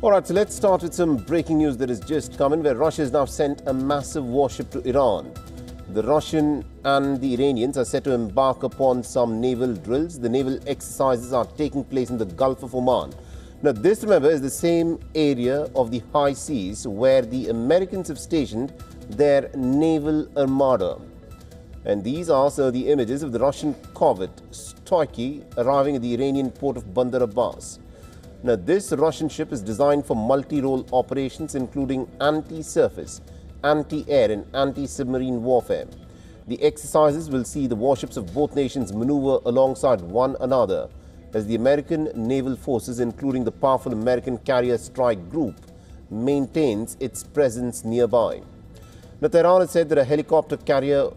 All right, so let's start with some breaking news that has just come in, where Russia has now sent a massive warship to Iran. The Russian and the Iranians are set to embark upon some naval drills. The naval exercises are taking place in the Gulf of Oman. Now, this, remember, is the same area of the high seas where the Americans have stationed their naval armada. And these are the images of the Russian corvette Stoiky arriving at the Iranian port of Bandar Abbas. Now, this Russian ship is designed for multi-role operations, including anti-surface, anti-air and anti-submarine warfare. The exercises will see the warships of both nations maneuver alongside one another as the American naval forces, including the powerful American carrier strike group, maintains its presence nearby. Now, Tehran has said that a helicopter carrier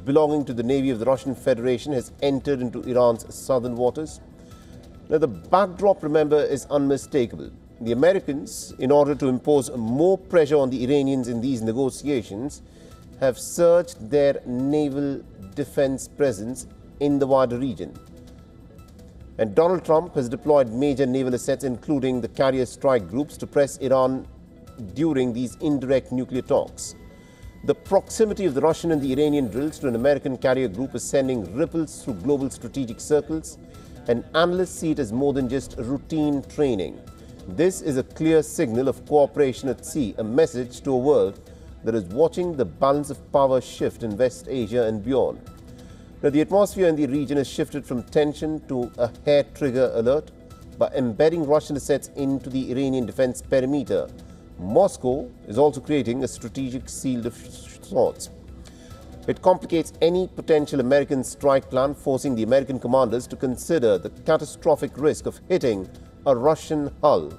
belonging to the Navy of the Russian Federation has entered into Iran's southern waters. Now, the backdrop, remember, is unmistakable. The Americans, in order to impose more pressure on the Iranians in these negotiations, have surged their naval defense presence in the wider region. And Donald Trump has deployed major naval assets, including the carrier strike groups, to press Iran during these indirect nuclear talks. The proximity of the Russian and the Iranian drills to an American carrier group is sending ripples through global strategic circles, and analysts see it as more than just routine training. This is a clear signal of cooperation at sea, a message to a world that is watching the balance of power shift in West Asia and beyond. Now, the atmosphere in the region has shifted from tension to a hair-trigger alert. By embedding Russian assets into the Iranian defense perimeter, Moscow is also creating a strategic shield of sorts. It complicates any potential American strike plan, forcing the American commanders to consider the catastrophic risk of hitting a Russian hull.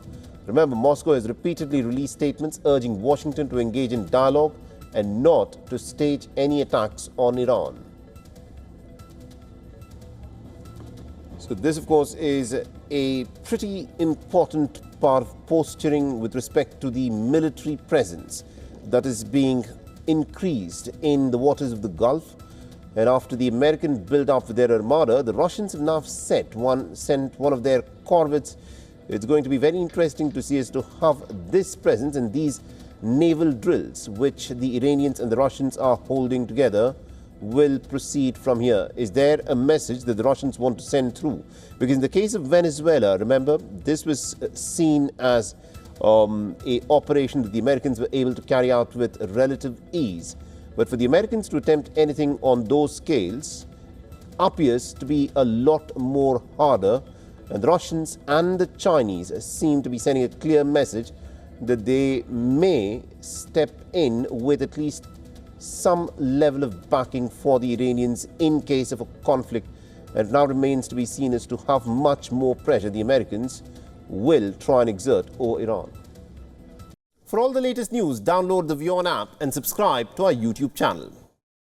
Remember, Moscow has repeatedly released statements urging Washington to engage in dialogue and not to stage any attacks on Iran. So this, of course, is a pretty important part of posturing with respect to the military presence that is being increased in the waters of the Gulf. And after the American build-up with their armada, the Russians have now sent one of their corvettes. It's going to be very interesting to see as to how this presence and these naval drills, which the Iranians and the Russians are holding together, will proceed from here. Is there a message that the Russians want to send through? Because in the case of Venezuela, remember, this was seen as a operation that the Americans were able to carry out with relative ease. But for the Americans to attempt anything on those scales appears to be a lot more harder, and the Russians and the Chinese seem to be sending a clear message that they may step in with at least some level of backing for the Iranians in case of a conflict. And it now remains to be seen as to how much more pressure the Americans will try and exert over Iran. For all the latest news, download the WION app and subscribe to our YouTube channel.